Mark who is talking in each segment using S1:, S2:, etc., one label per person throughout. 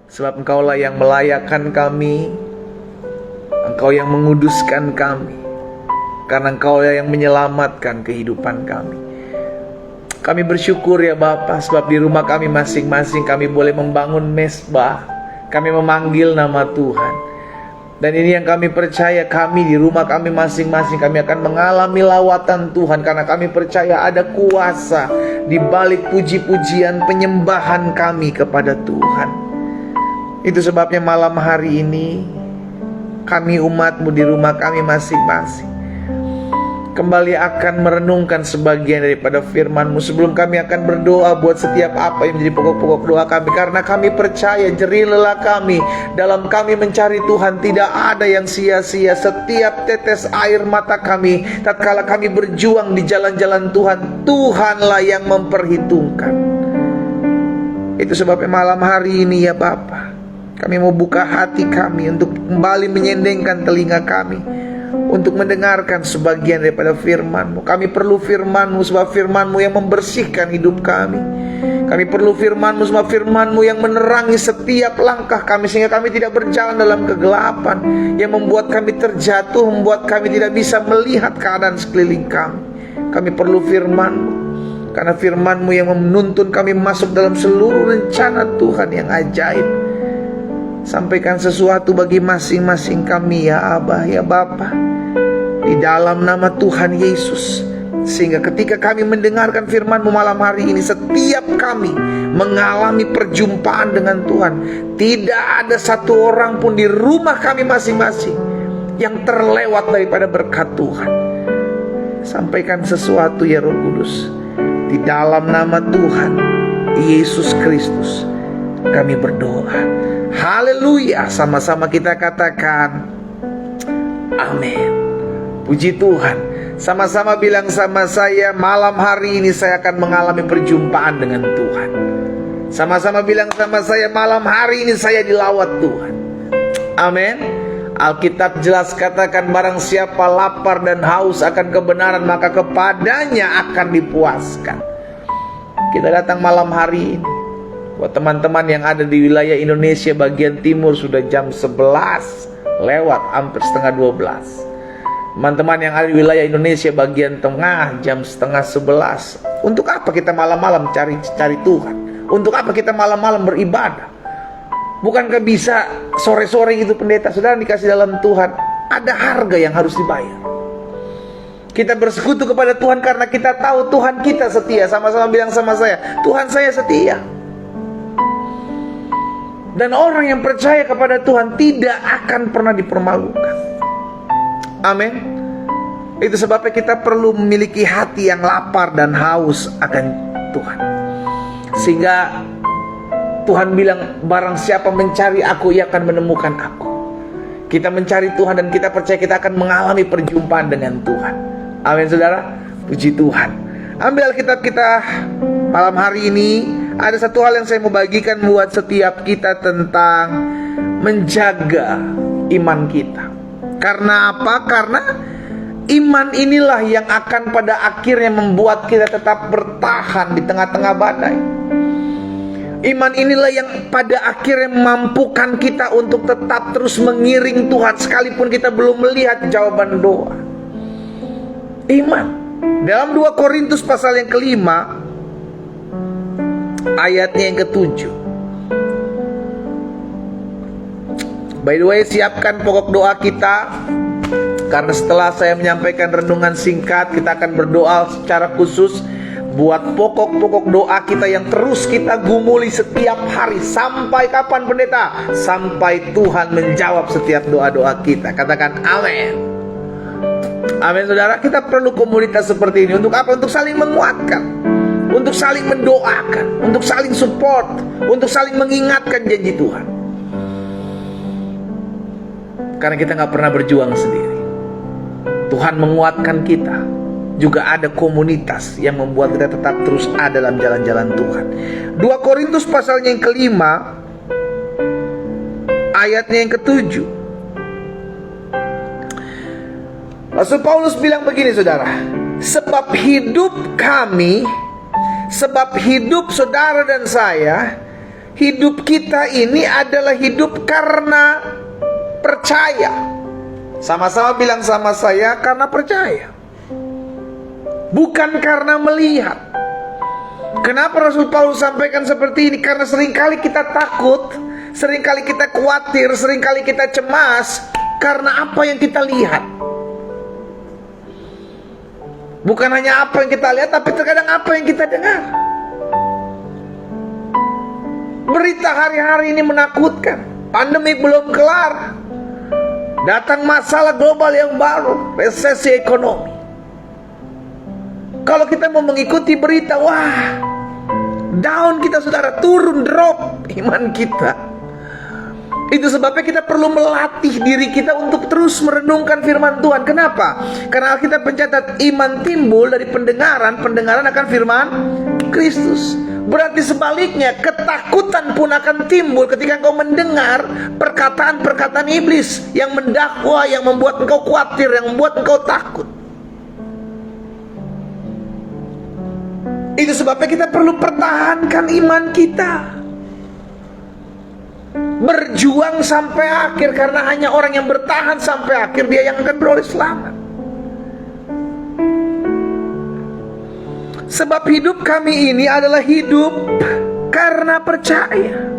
S1: Sebab Engkaulah yang melayakkan kami, Engkau yang menguduskan kami, karena Engkaulah yang menyelamatkan kehidupan kami. Kami bersyukur ya Bapa, sebab di rumah kami masing-masing kami boleh membangun mesbah. Kami memanggil nama Tuhan. Dan ini yang kami percaya, kami di rumah kami masing-masing kami akan mengalami lawatan Tuhan, karena kami percaya ada kuasa di balik puji-pujian penyembahan kami kepada Tuhan. Itu sebabnya malam hari ini kami umat-Mu di rumah kami masing-masing kembali akan merenungkan sebagian daripada firman-Mu sebelum kami akan berdoa buat setiap apa yang menjadi pokok-pokok doa kami. Karena kami percaya jerih lelah kami dalam kami mencari Tuhan tidak ada yang sia-sia. Setiap tetes air mata kami tatkala kami berjuang di jalan-jalan Tuhan, Tuhanlah yang memperhitungkan. Itu sebabnya malam hari ini ya Bapa, kami mau buka hati kami untuk kembali menyendengkan telinga kami untuk mendengarkan sebagian daripada firman-Mu. Kami perlu firman-Mu, sebab firman-Mu yang membersihkan hidup kami. Kami perlu firman-Mu, sebab firman-Mu yang menerangi setiap langkah kami, sehingga kami tidak berjalan dalam kegelapan yang membuat kami terjatuh, membuat kami tidak bisa melihat keadaan sekeliling kami. Kami perlu firman-Mu, karena firman-Mu yang menuntun kami masuk dalam seluruh rencana Tuhan yang ajaib. Sampaikan sesuatu bagi masing-masing kami ya Abah, ya Bapa, di dalam nama Tuhan Yesus. Sehingga ketika kami mendengarkan firman-Mu malam hari ini, setiap kami mengalami perjumpaan dengan Tuhan. Tidak ada satu orang pun di rumah kami masing-masing yang terlewat daripada berkat Tuhan. Sampaikan sesuatu ya Roh Kudus. Di dalam nama Tuhan Yesus Kristus kami berdoa. Haleluya. Sama-sama kita katakan amin. Puji Tuhan. Sama-sama bilang sama saya, malam hari ini saya akan mengalami perjumpaan dengan Tuhan. Sama-sama bilang sama saya, malam hari ini saya dilawat Tuhan. Amin. Alkitab jelas katakan, barang siapa lapar dan haus akan kebenaran, maka kepadanya akan dipuaskan. Kita datang malam hari ini buat teman-teman yang ada di wilayah Indonesia bagian timur, sudah jam 11 lewat, hampir setengah 12. Teman-teman yang ada di wilayah Indonesia bagian tengah, jam setengah 11. Untuk apa kita malam-malam cari Tuhan? Untuk apa kita malam-malam beribadah? Bukankah bisa sore-sore gitu pendeta? Saudara dikasih dalam Tuhan, ada harga yang harus dibayar. Kita bersekutu kepada Tuhan karena kita tahu Tuhan kita setia. Sama-sama bilang sama saya, Tuhan saya setia. Dan orang yang percaya kepada Tuhan tidak akan pernah dipermalukan. Amin. Itu sebabnya kita perlu memiliki hati yang lapar dan haus akan Tuhan. Sehingga Tuhan bilang, barang siapa mencari aku, ia akan menemukan aku. Kita mencari Tuhan dan kita percaya kita akan mengalami perjumpaan dengan Tuhan. Amin saudara. Puji Tuhan. Ambil Alkitab kita malam hari ini. Ada satu hal yang saya mau bagikan buat setiap kita tentang menjaga iman kita. Karena apa? Karena iman inilah yang akan pada akhirnya membuat kita tetap bertahan di tengah-tengah badai. Iman inilah yang pada akhirnya memampukan kita untuk tetap terus mengiring Tuhan sekalipun kita belum melihat jawaban doa. Iman. Dalam 2 Korintus pasal yang kelima, ayatnya yang ke-7. By the way, siapkan pokok doa kita, karena setelah saya menyampaikan renungan singkat, kita akan berdoa secara khusus buat pokok-pokok doa kita yang terus kita gumuli setiap hari. Sampai kapan pendeta? Sampai Tuhan menjawab setiap doa-doa kita. Katakan amin. Amin saudara. Kita perlu komunitas seperti ini. Untuk apa? Untuk saling menguatkan, untuk saling mendoakan, untuk saling support, untuk saling mengingatkan janji Tuhan. Karena kita gak pernah berjuang sendiri. Tuhan menguatkan kita. Juga ada komunitas yang membuat kita tetap terus ada dalam jalan-jalan Tuhan. 2 Korintus pasalnya yang kelima, ayatnya yang ke-7. Rasul Paulus bilang begini saudara, sebab hidup kami, sebab hidup saudara dan saya, hidup kita ini adalah hidup karena percaya. Sama-sama bilang sama saya, karena percaya, bukan karena melihat. Kenapa Rasul Paulus sampaikan seperti ini? Karena seringkali kita takut, seringkali kita khawatir, seringkali kita cemas karena apa yang kita lihat. Bukan hanya apa yang kita lihat, tapi terkadang apa yang kita dengar. Berita hari-hari ini menakutkan. Pandemi belum kelar, datang masalah global yang baru, resesi ekonomi. Kalau kita mau mengikuti berita, wah, down kita saudara, turun, drop iman kita. Itu sebabnya kita perlu melatih diri kita untuk terus merenungkan firman Tuhan. Kenapa? Karena Alkitab mencatat iman timbul dari pendengaran, pendengaran akan firman Kristus. Berarti sebaliknya, ketakutan pun akan timbul ketika engkau mendengar perkataan-perkataan iblis yang mendakwa, yang membuat engkau khawatir, yang membuat engkau takut. Itu sebabnya kita perlu pertahankan iman kita, berjuang sampai akhir, karena hanya orang yang bertahan sampai akhir dia yang akan beroleh selamat. Sebab hidup kami ini adalah hidup karena percaya,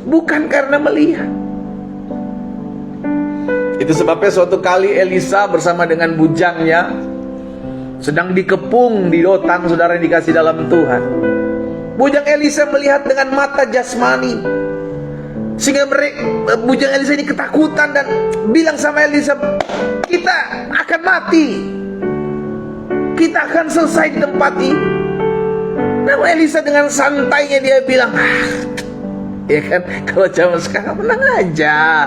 S1: bukan karena melihat. Itu sebabnya suatu kali Elisa bersama dengan bujangnya sedang dikepung di Dotan, saudara yang dikasih dalam Tuhan. Bujang Elisa melihat dengan mata jasmani, sehingga bujang Elisa ini ketakutan dan bilang sama Elisa, kita akan mati, kita akan selesai di tempat ini. Namun Elisa dengan santainya dia bilang, ya kan, kalau zaman sekarang menang aja.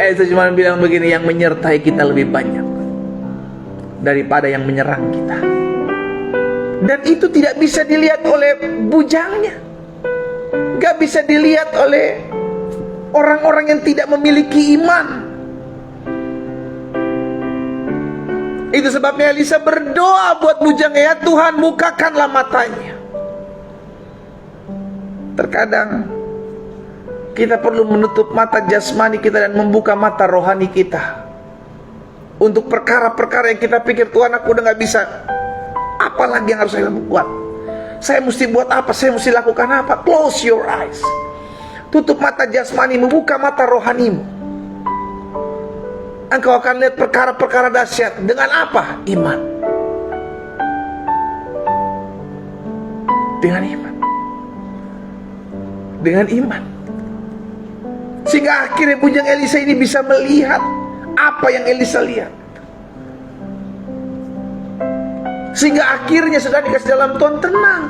S1: Elisa cuma bilang begini, yang menyertai kita lebih banyak daripada yang menyerang kita. Dan itu tidak bisa dilihat oleh bujangnya, gak bisa dilihat oleh orang-orang yang tidak memiliki iman. Itu sebabnya Elisa berdoa buat bujangnya, ya Tuhan, bukakanlah matanya. Terkadang kita perlu menutup mata jasmani kita dan membuka mata rohani kita untuk perkara-perkara yang kita pikir, Tuhan, aku udah gak bisa, apa lagi yang harus saya buat? Saya mesti buat apa? Saya mesti lakukan apa? Close your eyes. Tutup mata jasmani, membuka mata rohanimu. Engkau akan lihat perkara-perkara dahsyat. Dengan apa? Iman. Dengan iman. Dengan iman. Sehingga akhirnya bujang Elisa ini bisa melihat apa yang Elisa lihat. Sehingga akhirnya sudah dikasih dalam Tuhan, tenang.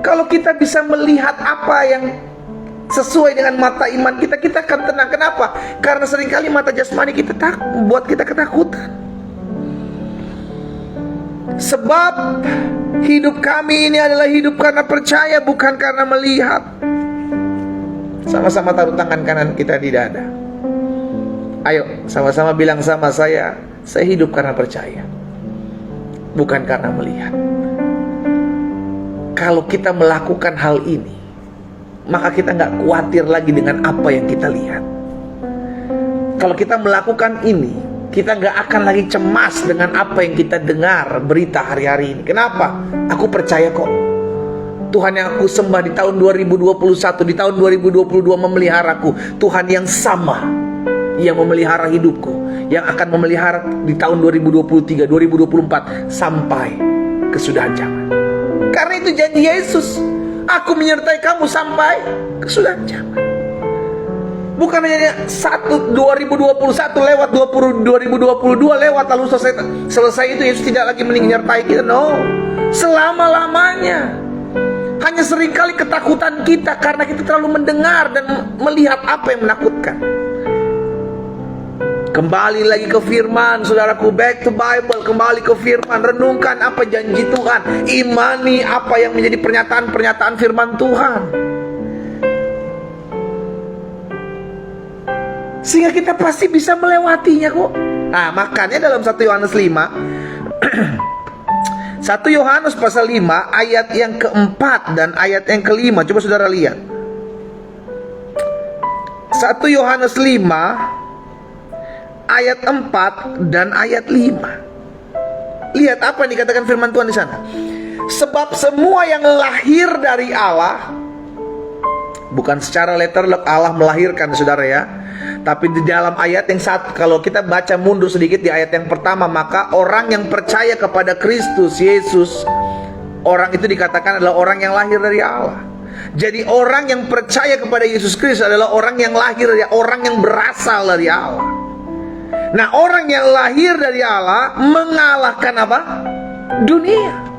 S1: Kalau kita bisa melihat apa yang sesuai dengan mata iman kita, kita akan tenang. Kenapa? Karena seringkali mata jasmani kita membuat kita ketakutan. Sebab hidup kami ini adalah hidup karena percaya, bukan karena melihat. Sama-sama taruh tangan kanan kita di dada. Ayo sama-sama bilang sama saya hidup karena percaya, bukan karena melihat. Kalau kita melakukan hal ini, maka kita gak khawatir lagi dengan apa yang kita lihat. Kalau kita melakukan ini, kita gak akan lagi cemas dengan apa yang kita dengar berita hari-hari ini. Kenapa? Aku percaya kok, Tuhan yang aku sembah di tahun 2021, di tahun 2022 memeliharaku. Tuhan yang sama yang memelihara hidupku, yang akan memelihara di tahun 2023, 2024 sampai kesudahan zaman. Karena itu janji Yesus, aku menyertai kamu sampai kesudahan zaman. Bukan hanya 2021 lewat, 2022 lewat lalu selesai itu Yesus tidak lagi menyertai kita. No, selama-lamanya. Hanya seringkali ketakutan kita karena kita terlalu mendengar dan melihat apa yang menakutkan. Kembali lagi ke firman, saudaraku, back to Bible, kembali ke firman, renungkan apa janji Tuhan, imani apa yang menjadi pernyataan-pernyataan firman Tuhan, sehingga kita pasti bisa melewatinya kok. Nah, makanya dalam 1 Yohanes 5 1 1 Yohanes pasal 5 ayat yang keempat dan ayat yang kelima. Coba saudara lihat. 1 Yohanes 5 ayat 4 dan ayat 5. Lihat apa yang dikatakan firman Tuhan di sana. Sebab semua yang lahir dari Allah, bukan secara letterlock Allah melahirkan saudara ya, tapi di dalam ayat yang satu, kalau kita baca mundur sedikit di ayat yang pertama, maka orang yang percaya kepada Kristus Yesus, orang itu dikatakan adalah orang yang lahir dari Allah. Jadi orang yang percaya kepada Yesus Kristus adalah orang yang lahir dari, orang yang berasal dari Allah. Nah, orang yang lahir dari Allah mengalahkan apa? Dunia.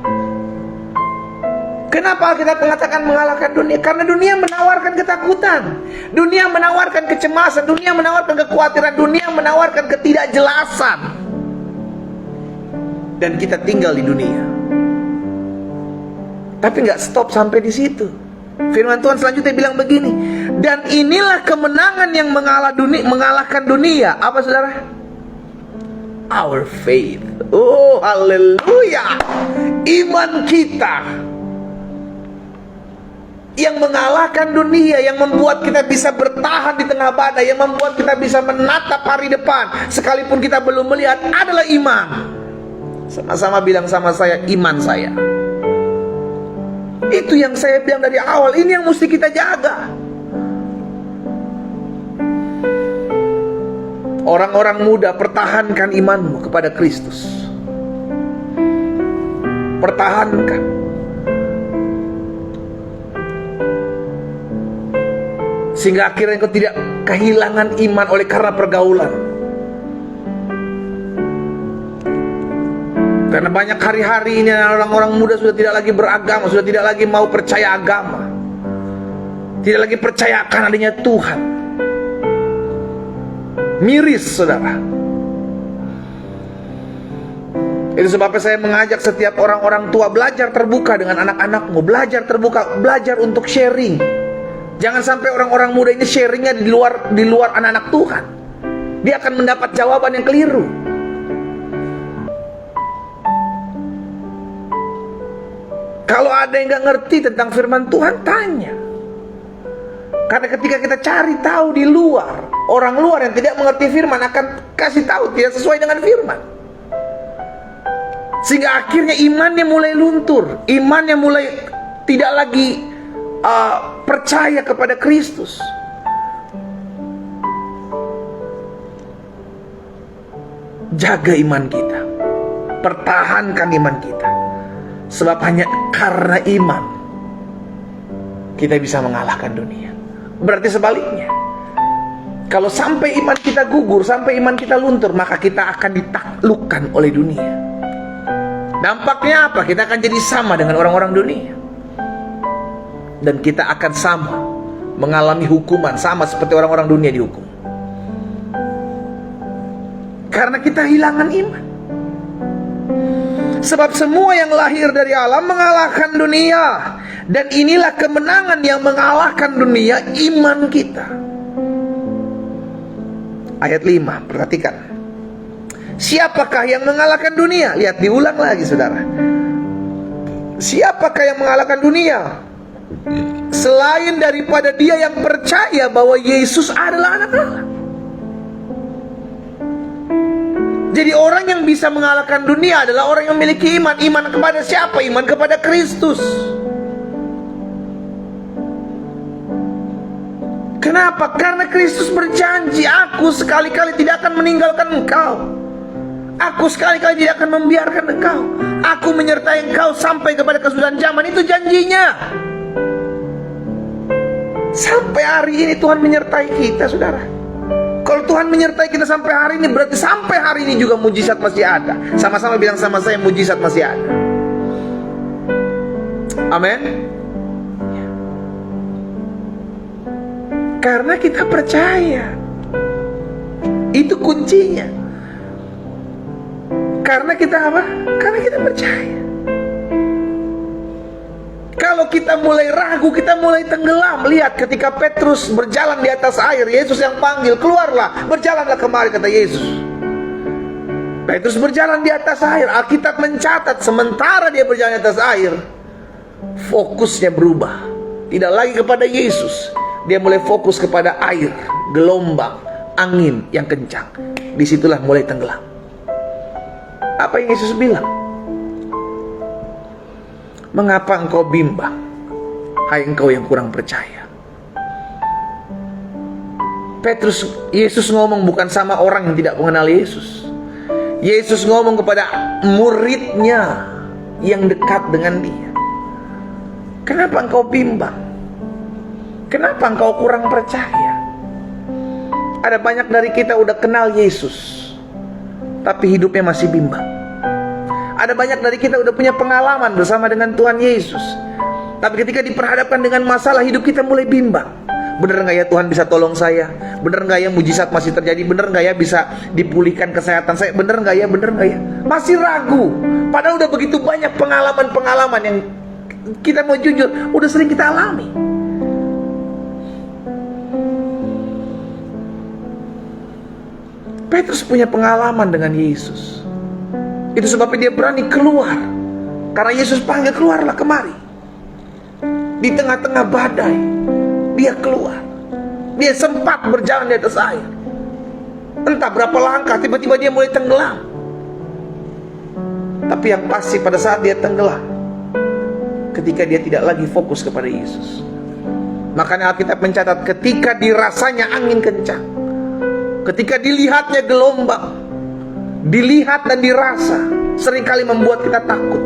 S1: Kenapa kita mengatakan mengalahkan dunia? Karena dunia menawarkan ketakutan, dunia menawarkan kecemasan, dunia menawarkan kekhawatiran, dunia menawarkan ketidakjelasan. Dan kita tinggal di dunia. Tapi nggak stop sampai di situ. Firman Tuhan selanjutnya bilang begini, dan inilah kemenangan yang mengalahkan dunia. Apa saudara? Our faith. Oh, haleluya. Iman kita yang mengalahkan dunia, yang membuat kita bisa bertahan di tengah badai, yang membuat kita bisa menatap hari depan sekalipun kita belum melihat, adalah iman. Sama-sama bilang sama saya, iman saya. Itu yang saya bilang dari awal, ini yang mesti kita jaga. Orang-orang muda, pertahankan imanmu kepada Kristus. Pertahankan. Sehingga akhirnya kau tidak kehilangan iman oleh karena pergaulan. Karena banyak hari-hari ini orang-orang muda sudah tidak lagi beragama, sudah tidak lagi mau percaya agama, tidak lagi percaya akan adanya Tuhan. Miris saudara. Itu sebabnya saya mengajak setiap orang-orang tua, belajar terbuka dengan anak-anakmu, belajar terbuka, belajar untuk sharing. Jangan sampai orang-orang muda ini sharingnya di luar anak-anak Tuhan. Dia akan mendapat jawaban yang keliru. Kalau ada yang gak ngerti tentang firman Tuhan, tanya. Karena ketika kita cari tahu di luar, orang luar yang tidak mengerti firman akan kasih tahu tidak sesuai dengan firman. Sehingga akhirnya imannya mulai luntur, imannya mulai tidak lagi percaya kepada Kristus. Jaga iman kita, pertahankan iman kita, sebab hanya karena iman kita bisa mengalahkan dunia. Berarti sebaliknya, kalau sampai iman kita gugur, sampai iman kita luntur, maka kita akan ditaklukkan oleh dunia. Dampaknya apa? Kita akan jadi sama dengan orang-orang dunia. Dan kita akan sama mengalami hukuman, sama seperti orang-orang dunia dihukum. Karena kita hilangan iman. Sebab semua yang lahir dari Allah mengalahkan dunia. Dan inilah kemenangan yang mengalahkan dunia, iman kita. Ayat 5, perhatikan. Siapakah yang mengalahkan dunia? Lihat, diulang lagi saudara. Siapakah yang mengalahkan dunia? Selain daripada dia yang percaya bahwa Yesus adalah anak Allah. Jadi orang yang bisa mengalahkan dunia adalah orang yang memiliki iman. Iman kepada siapa? Iman kepada Kristus. Kenapa? Karena Kristus berjanji, aku sekali-kali tidak akan meninggalkan engkau. Aku sekali-kali tidak akan membiarkan engkau. Aku menyertai engkau sampai kepada kesudahan zaman. Itu janjinya. Sampai hari ini Tuhan menyertai kita saudara. Kalau Tuhan menyertai kita sampai hari ini, berarti sampai hari ini juga mujizat masih ada. Sama-sama bilang sama saya, mujizat masih ada. Amin. Karena kita percaya. Itu kuncinya. Karena kita apa? Karena kita percaya. Kalau kita mulai ragu, kita mulai tenggelam. Lihat ketika Petrus berjalan di atas air, Yesus yang panggil, keluarlah, berjalanlah kemari, kata Yesus. Petrus berjalan di atas air. Alkitab mencatat sementara dia berjalan di atas air, fokusnya berubah. Tidak lagi kepada Yesus. Dia mulai fokus kepada air, gelombang, angin yang kencang. Disitulah mulai tenggelam. Apa yang Yesus bilang? Mengapa engkau bimbang, hai engkau yang kurang percaya? Yesus ngomong bukan sama orang yang tidak mengenal Yesus. Yesus ngomong kepada muridnya yang dekat dengan dia. Kenapa engkau bimbang? Kenapa engkau kurang percaya? Ada banyak dari kita udah kenal Yesus, tapi hidupnya masih bimbang. Ada banyak dari kita udah punya pengalaman bersama dengan Tuhan Yesus, tapi ketika diperhadapkan dengan masalah, hidup kita mulai bimbang. Bener gak ya Tuhan bisa tolong saya? Bener gak ya mujizat masih terjadi? Bener gak ya bisa dipulihkan kesehatan saya? Bener gak ya? Bener gak ya? Masih ragu. Padahal udah begitu banyak pengalaman-pengalaman yang kita mau jujur udah sering kita alami. Petrus punya pengalaman dengan Yesus. Itu sebabnya dia berani keluar. Karena Yesus panggil, keluarlah kemari. Di tengah-tengah badai, dia keluar. Dia sempat berjalan di atas air. Entah berapa langkah, tiba-tiba dia mulai tenggelam. Tapi yang pasti pada saat dia tenggelam, ketika dia tidak lagi fokus kepada Yesus. Makanya Alkitab mencatat ketika dirasanya angin kencang, ketika dilihatnya gelombang, dilihat dan dirasa, seringkali membuat kita takut.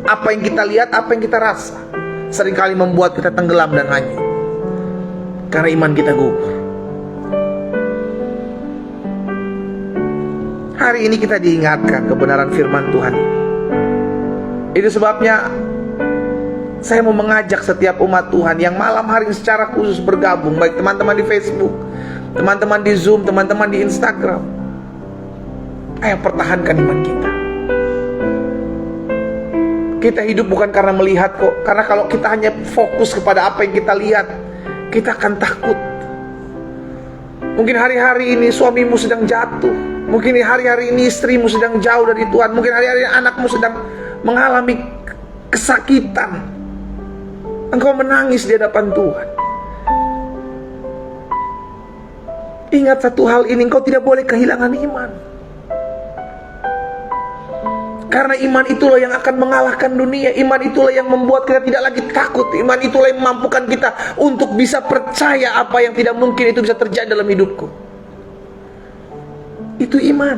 S1: Apa yang kita lihat, apa yang kita rasa, seringkali membuat kita tenggelam dan hanyut. Karena iman kita gugur. Hari ini kita diingatkan kebenaran firman Tuhan ini. Itu sebabnya saya mau mengajak setiap umat Tuhan yang malam hari secara khusus bergabung, baik teman-teman di Facebook, teman-teman di Zoom, teman-teman di Instagram. Ayo pertahankan iman kita. Kita hidup bukan karena melihat kok. Karena kalau kita hanya fokus kepada apa yang kita lihat, kita akan takut. Mungkin hari-hari ini suamimu sedang jatuh. Mungkin hari-hari ini istrimu sedang jauh dari Tuhan. Mungkin hari-hari ini anakmu sedang mengalami kesakitan. Engkau menangis di hadapan Tuhan. Ingat satu hal ini, engkau tidak boleh kehilangan iman. Karena iman itulah yang akan mengalahkan dunia. Iman itulah yang membuat kita tidak lagi takut. Iman itulah yang memampukan kita untuk bisa percaya apa yang tidak mungkin itu bisa terjadi dalam hidupku. Itu iman.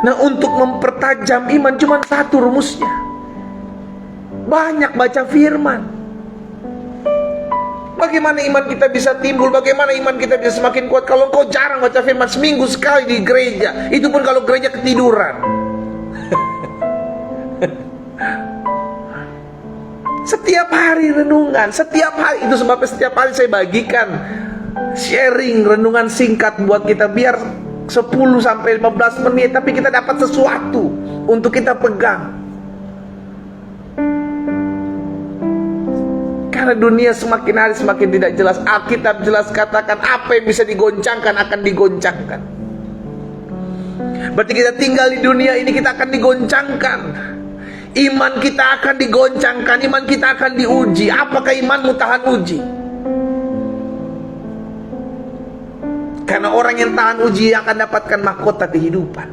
S1: Nah, untuk mempertajam iman cuma satu rumusnya. Banyak baca firman. Bagaimana iman kita bisa timbul? Bagaimana iman kita bisa semakin kuat? Kalau kau jarang baca firman, seminggu sekali di gereja, itu pun kalau gereja ketiduran. Setiap hari renungan, setiap hari. Itu sebabnya setiap hari saya bagikan sharing renungan singkat buat kita, biar 10-15 menit, tapi kita dapat sesuatu untuk kita pegang. Karena dunia semakin hari semakin tidak jelas. Alkitab jelas katakan apa yang bisa digoncangkan akan digoncangkan. Berarti kita tinggal di dunia ini, kita akan digoncangkan. Iman kita akan digoncangkan, iman kita akan diuji. Apakah imanmu tahan uji? Karena orang yang tahan uji akan dapatkan mahkota kehidupan.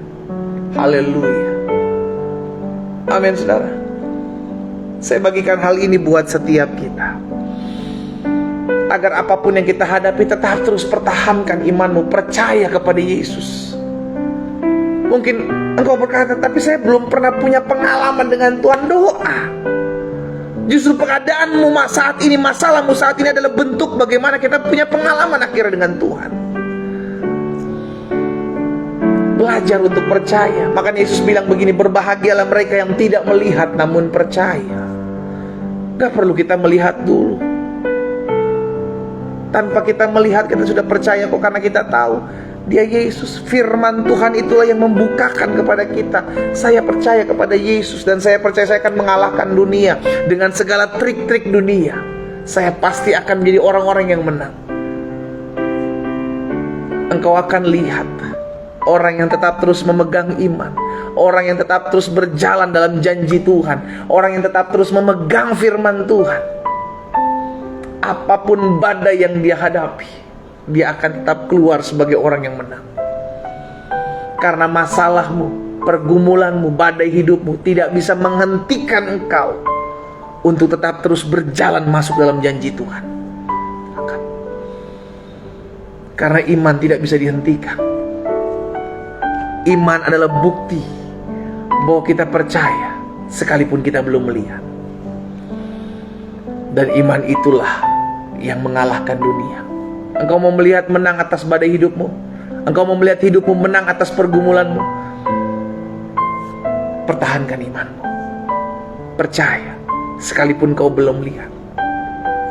S1: Haleluya. Amin, saudara. Saya bagikan hal ini buat setiap kita, agar apapun yang kita hadapi tetap terus pertahankan imanmu, percaya kepada Yesus. Mungkin engkau berkata, tapi saya belum pernah punya pengalaman dengan Tuhan. Doa. Justru keadaanmu saat ini, masalahmu saat ini adalah bentuk bagaimana kita punya pengalaman akhirnya dengan Tuhan. Belajar untuk percaya. Makanya Yesus bilang begini, berbahagialah mereka yang tidak melihat namun percaya. Gak perlu kita melihat dulu. Tanpa kita melihat kita sudah percaya kok, karena kita tahu Dia Yesus. Firman Tuhan itulah yang membukakan kepada kita. Saya percaya kepada Yesus, dan saya percaya saya akan mengalahkan dunia. Dengan segala trik-trik dunia, saya pasti akan menjadi orang-orang yang menang. Engkau akan lihat orang yang tetap terus memegang iman, orang yang tetap terus berjalan dalam janji Tuhan, orang yang tetap terus memegang firman Tuhan. Apapun badai yang dia hadapi, dia akan tetap keluar sebagai orang yang menang. Karena masalahmu, pergumulanmu, badai hidupmu tidak bisa menghentikan engkau untuk tetap terus berjalan masuk dalam janji Tuhan. Karena iman tidak bisa dihentikan. Iman adalah bukti bahwa kita percaya sekalipun kita belum melihat. Dan iman itulah yang mengalahkan dunia. Engkau mau melihat menang atas badai hidupmu? Engkau mau melihat hidupmu menang atas pergumulanmu? Pertahankan imanmu. Percaya sekalipun kau belum lihat.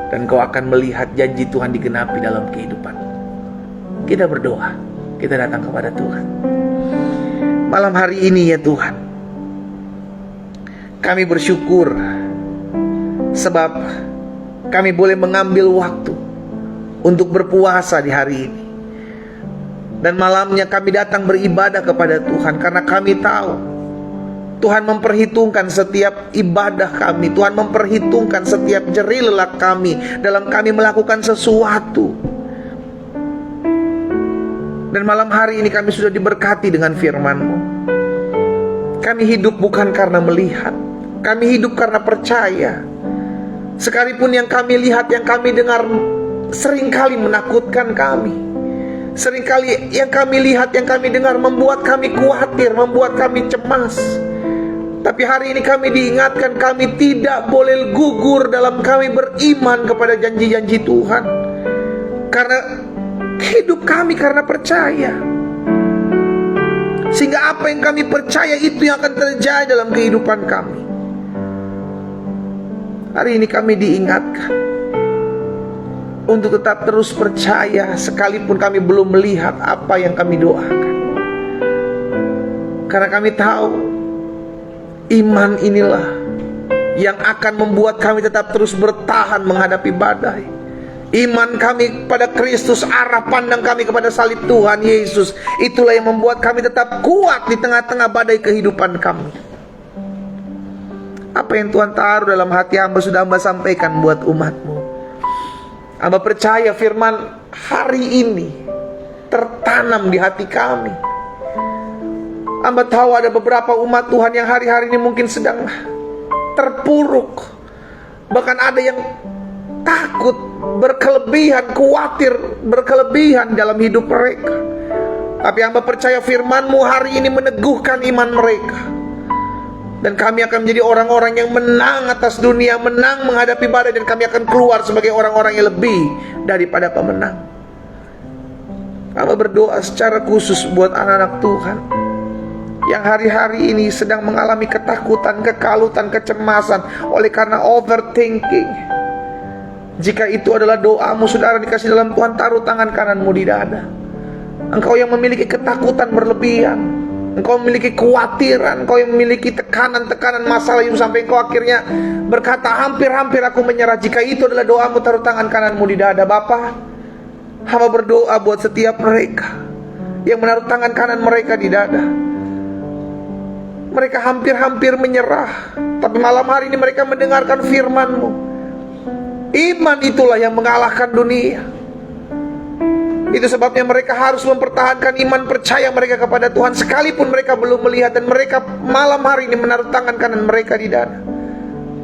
S1: Dan kau akan melihat janji Tuhan digenapi dalam kehidupanmu. Kita berdoa, kita datang kepada Tuhan. Malam hari ini ya Tuhan, kami bersyukur sebab kami boleh mengambil waktu untuk berpuasa di hari ini. Dan malamnya kami datang beribadah kepada Tuhan karena kami tahu Tuhan memperhitungkan setiap ibadah kami. Tuhan memperhitungkan setiap jerih lelah kami dalam kami melakukan sesuatu. Dan malam hari ini kami sudah diberkati dengan firman-Mu. Kami hidup bukan karena melihat, kami hidup karena percaya. Sekalipun yang kami lihat, yang kami dengar seringkali menakutkan kami. Seringkali yang kami lihat, yang kami dengar membuat kami khawatir, membuat kami cemas. Tapi hari ini kami diingatkan kami tidak boleh gugur dalam kami beriman kepada janji-janji Tuhan. Karena hidup kami karena percaya. Sehingga apa yang kami percaya itu yang akan terjadi dalam kehidupan kami. Hari ini kami diingatkan untuk tetap terus percaya sekalipun kami belum melihat apa yang kami doakan. Karena kami tahu iman inilah yang akan membuat kami tetap terus bertahan menghadapi badai. Iman kami pada Kristus, arah pandang kami kepada salib Tuhan Yesus, itulah yang membuat kami tetap kuat di tengah-tengah badai kehidupan kami. Apa yang Tuhan taruh dalam hati hamba sudah hamba sampaikan buat umat-Mu. Hamba percaya firman hari ini tertanam di hati kami. Hamba tahu ada beberapa umat Tuhan yang hari-hari ini mungkin sedang terpuruk. Bahkan ada yang takut, berkelebihan, khawatir, berkelebihan dalam hidup mereka. Tapi hamba percaya firman-Mu hari ini meneguhkan iman mereka. Dan kami akan menjadi orang-orang yang menang atas dunia, menang menghadapi badai. Dan kami akan keluar sebagai orang-orang yang lebih daripada pemenang. Hamba berdoa secara khusus buat anak-anak Tuhan yang hari-hari ini sedang mengalami ketakutan, kekalutan, kecemasan oleh karena overthinking. Jika itu adalah doamu, saudara dikasih dalam Tuhan, taruh tangan kananmu di dada. Engkau yang memiliki ketakutan berlebihan, engkau memiliki kekhawatiran, engkau yang memiliki tekanan-tekanan masalah hidup sampai engkau akhirnya berkata hampir-hampir aku menyerah. Jika itu adalah doamu, taruh tangan kananmu di dada. Bapa, hamba berdoa buat setiap mereka yang menaruh tangan kanan mereka di dada. Mereka hampir-hampir menyerah, tapi malam hari ini mereka mendengarkan firman-Mu. Iman itulah yang mengalahkan dunia. Itu sebabnya mereka harus mempertahankan iman percaya mereka kepada Tuhan sekalipun mereka belum melihat. Dan mereka malam hari ini menaruh tangan kanan mereka di dada.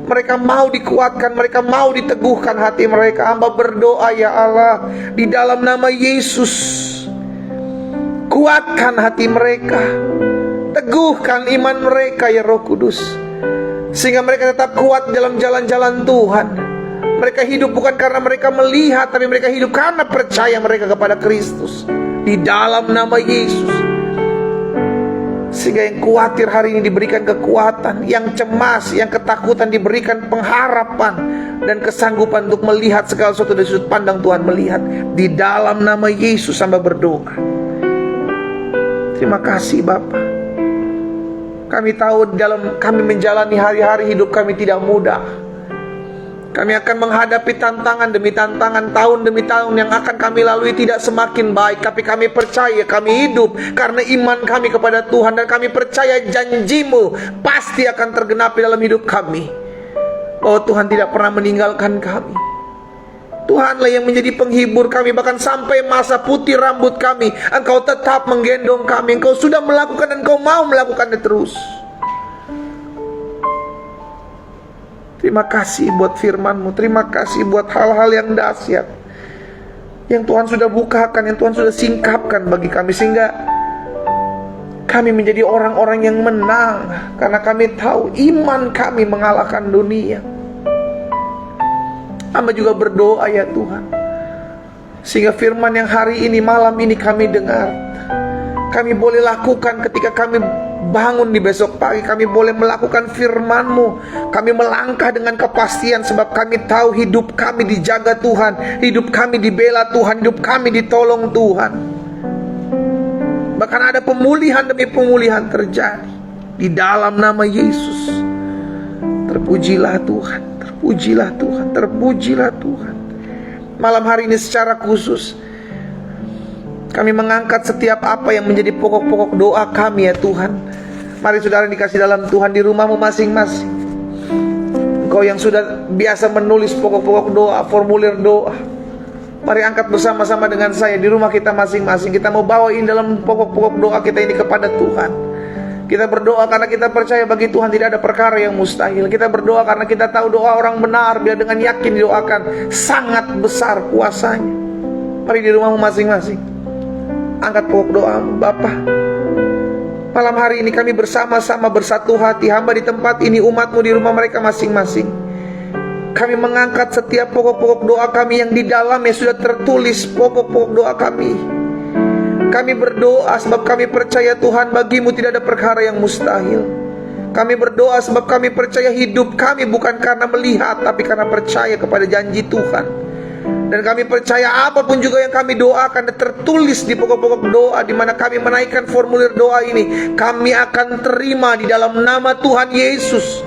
S1: Mereka mau dikuatkan, mereka mau diteguhkan hati mereka. Hamba berdoa ya Allah, di dalam nama Yesus, kuatkan hati mereka, teguhkan iman mereka ya Roh Kudus, sehingga mereka tetap kuat dalam jalan-jalan Tuhan. Mereka hidup bukan karena mereka melihat, tapi mereka hidup karena percaya mereka kepada Kristus. Di dalam nama Yesus. Sehingga yang khawatir hari ini diberikan kekuatan, yang cemas, yang ketakutan diberikan pengharapan dan kesanggupan untuk melihat segala sesuatu dari sudut pandang Tuhan melihat. Di dalam nama Yesus hamba berdoa. Terima kasih Bapa. Kami tahu dalam kami menjalani hari-hari hidup kami tidak mudah. Kami akan menghadapi tantangan demi tantangan, tahun demi tahun yang akan kami lalui tidak semakin baik. Tapi kami percaya, kami hidup karena iman kami kepada Tuhan. Dan kami percaya janji-Mu pasti akan tergenapi dalam hidup kami. Oh, Tuhan tidak pernah meninggalkan kami. Tuhanlah yang menjadi penghibur kami. Bahkan sampai masa putih rambut kami, Engkau tetap menggendong kami. Engkau sudah melakukan dan Engkau mau melakukannya terus. Terima kasih buat firman-Mu. Terima kasih buat hal-hal yang dahsyat yang Tuhan sudah bukakan, yang Tuhan sudah singkapkan bagi kami, sehingga kami menjadi orang-orang yang menang. Karena kami tahu iman kami mengalahkan dunia. Hamba juga berdoa ya Tuhan, sehingga firman yang hari ini, malam ini kami dengar, kami boleh lakukan ketika kami bangun di besok pagi. Kami boleh melakukan firman-Mu. Kami melangkah dengan kepastian, sebab kami tahu hidup kami dijaga Tuhan, hidup kami dibela Tuhan, hidup kami ditolong Tuhan. Bahkan ada pemulihan demi pemulihan terjadi di dalam nama Yesus. Terpujilah Tuhan, terpujilah Tuhan, terpujilah Tuhan. Malam hari ini secara khusus kami mengangkat setiap apa yang menjadi pokok-pokok doa kami ya Tuhan. Mari saudara dikasih dalam Tuhan, di rumahmu masing-masing, Engkau yang sudah biasa menulis pokok-pokok doa, formulir doa, mari angkat bersama-sama dengan saya di rumah kita masing-masing. Kita mau bawain dalam pokok-pokok doa kita ini kepada Tuhan. Kita berdoa karena kita percaya bagi Tuhan tidak ada perkara yang mustahil. Kita berdoa karena kita tahu doa orang benar bila dengan yakin didoakan sangat besar kuasanya. Mari di rumahmu masing-masing angkat pokok doamu. Bapa, malam hari ini kami bersama-sama bersatu hati, hamba di tempat ini, umat-Mu di rumah mereka masing-masing. Kami mengangkat setiap pokok-pokok doa kami yang di dalamnya sudah tertulis pokok-pokok doa kami. Kami berdoa sebab kami percaya Tuhan, bagi-Mu tidak ada perkara yang mustahil. Kami berdoa sebab kami percaya hidup kami bukan karena melihat, tapi karena percaya kepada janji Tuhan. Dan kami percaya apapun juga yang kami doakan tertulis di pokok-pokok doa, di mana kami menaikkan formulir doa ini, kami akan terima di dalam nama Tuhan Yesus.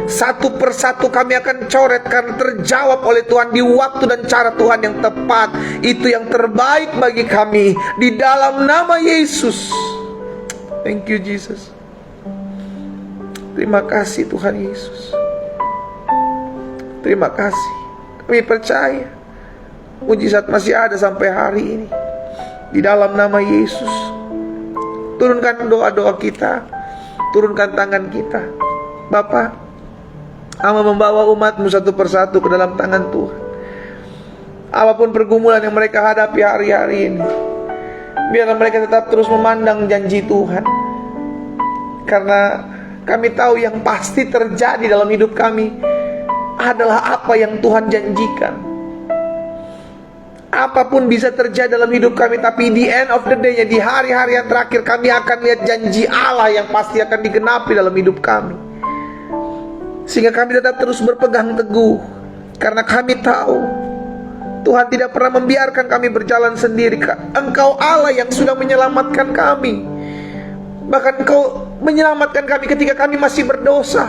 S1: Satu persatu kami akan coret karena terjawab oleh Tuhan di waktu dan cara Tuhan yang tepat. Itu yang terbaik bagi kami di dalam nama Yesus. Thank you Jesus. Terima kasih Tuhan Yesus. Terima kasih. Kami percaya mujizat masih ada sampai hari ini. Di dalam nama Yesus, turunkan doa-doa kita, turunkan tangan kita. Bapa, hamba membawa umat-Mu satu persatu ke dalam tangan Tuhan. Apapun pergumulan yang mereka hadapi hari-hari ini, biarlah mereka tetap terus memandang janji Tuhan. Karena kami tahu yang pasti terjadi dalam hidup kami adalah apa yang Tuhan janjikan. Apapun bisa terjadi dalam hidup kami, tapi di end of the day, di hari-hari yang terakhir, kami akan lihat janji Allah yang pasti akan digenapi dalam hidup kami. Sehingga kami tetap terus berpegang teguh, karena kami tahu Tuhan tidak pernah membiarkan kami berjalan sendiri. Engkau Allah yang sudah menyelamatkan kami. Bahkan Engkau menyelamatkan kami ketika kami masih berdosa.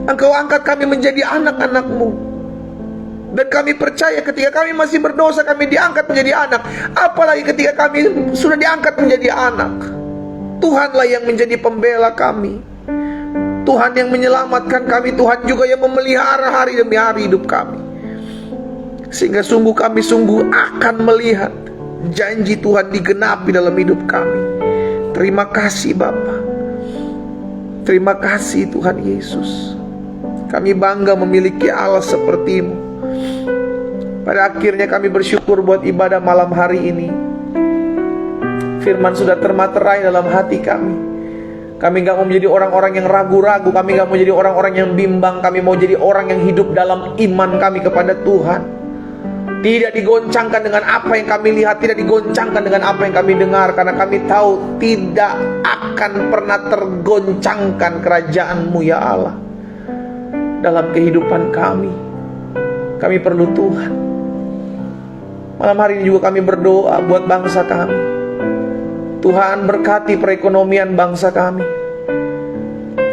S1: Engkau angkat kami menjadi anak-anak-Mu. Dan kami percaya ketika kami masih berdosa, kami diangkat menjadi anak. Apalagi ketika kami sudah diangkat menjadi anak, Tuhanlah yang menjadi pembela kami. Tuhan yang menyelamatkan kami. Tuhan juga yang memelihara hari demi hari hidup kami. Sehingga sungguh kami sungguh akan melihat janji Tuhan digenapi dalam hidup kami. Terima kasih Bapa. Terima kasih Tuhan Yesus. Kami bangga memiliki Allah seperti-Mu. Pada akhirnya kami bersyukur buat ibadah malam hari ini. Firman sudah termaterai dalam hati kami. Kami gak mau menjadi orang-orang yang ragu-ragu. Kami gak mau jadi orang-orang yang bimbang. Kami mau jadi orang yang hidup dalam iman kami kepada Tuhan. Tidak digoncangkan dengan apa yang kami lihat, tidak digoncangkan dengan apa yang kami dengar. Karena kami tahu tidak akan pernah tergoncangkan kerajaan-Mu ya Allah dalam kehidupan kami. Kami perlu Tuhan. Malam hari ini juga kami berdoa buat bangsa kami. Tuhan berkati perekonomian bangsa kami.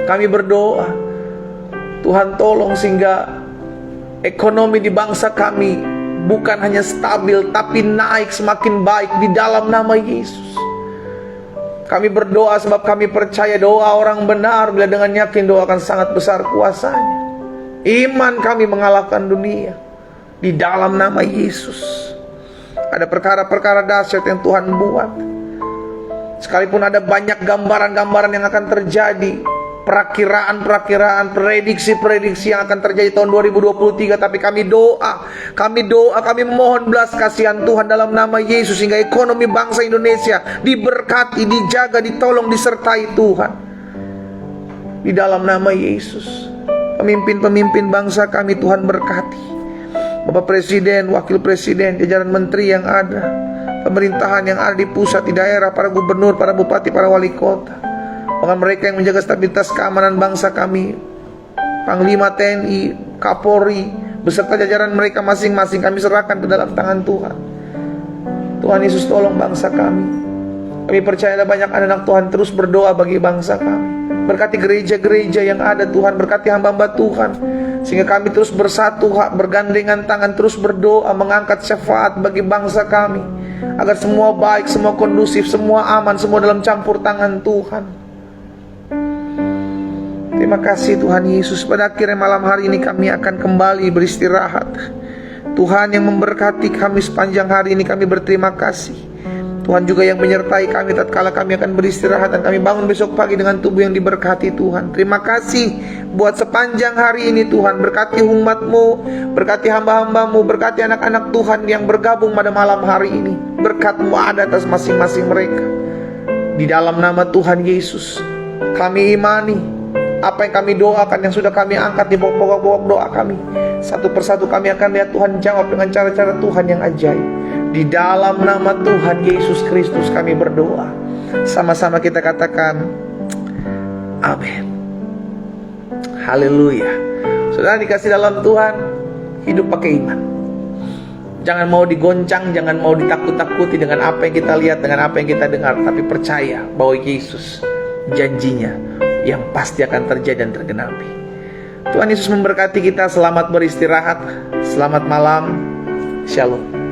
S1: Kami berdoa Tuhan tolong sehingga Ekonomi di bangsa kami bukan hanya stabil, tapi naik semakin baik di dalam nama Yesus. Kami berdoa sebab kami percaya doa orang benar bila dengan yakin doa akan sangat besar kuasanya. Iman kami mengalahkan dunia di dalam nama Yesus. Ada perkara-perkara dahsyat yang Tuhan buat. Sekalipun ada banyak gambaran-gambaran yang akan terjadi, perakiraan-perakiraan, prediksi-prediksi yang akan terjadi tahun 2023, tapi kami doa, kami mohon belas kasihan Tuhan dalam nama Yesus, sehingga ekonomi bangsa Indonesia diberkati, dijaga, ditolong, disertai Tuhan di dalam nama Yesus. Pemimpin-pemimpin bangsa kami Tuhan berkati, Bapak Presiden, Wakil Presiden, jajaran menteri yang ada, pemerintahan yang ada di pusat, di daerah, para gubernur, para bupati, para wali kota, bahkan mereka yang menjaga stabilitas keamanan bangsa kami, Panglima TNI, Kapolri, beserta jajaran mereka masing-masing, kami serahkan ke dalam tangan Tuhan. Tuhan Yesus tolong bangsa kami. Kami percaya ada banyak anak Tuhan terus berdoa bagi bangsa kami. Berkati gereja-gereja yang ada Tuhan, berkati hamba-hamba Tuhan, sehingga kami terus bersatu, bergandengan tangan, terus berdoa, mengangkat syafaat bagi bangsa kami, agar semua baik, semua kondusif, semua aman, semua dalam campur tangan Tuhan. Terima kasih Tuhan Yesus. Pada akhirnya malam hari ini kami akan kembali beristirahat. Tuhan yang memberkati kami sepanjang hari ini, kami berterima kasih. Tuhan juga yang menyertai kami tatkala kami akan beristirahat, dan kami bangun besok pagi dengan tubuh yang diberkati Tuhan. Terima kasih buat sepanjang hari ini Tuhan. Berkati umat-Mu, berkati hamba-hamba-Mu, berkati anak-anak Tuhan yang bergabung pada malam hari ini. Berkat-Mu ada atas masing-masing mereka. Di dalam nama Tuhan Yesus, kami imani apa yang kami doakan, yang sudah kami angkat di pokok-pokok doa kami, satu persatu kami akan lihat Tuhan jawab dengan cara-cara Tuhan yang ajaib. Di dalam nama Tuhan Yesus Kristus kami berdoa. Sama-sama kita katakan amin. Haleluya. Saudara dikasih dalam Tuhan, hidup pakai iman. Jangan mau digoncang, jangan mau ditakut-takuti dengan apa yang kita lihat, dengan apa yang kita dengar, tapi percaya bahwa Yesus janjinya yang pasti akan terjadi dan tergenapi. Tuhan Yesus memberkati kita. Selamat beristirahat. Selamat malam. Shalom.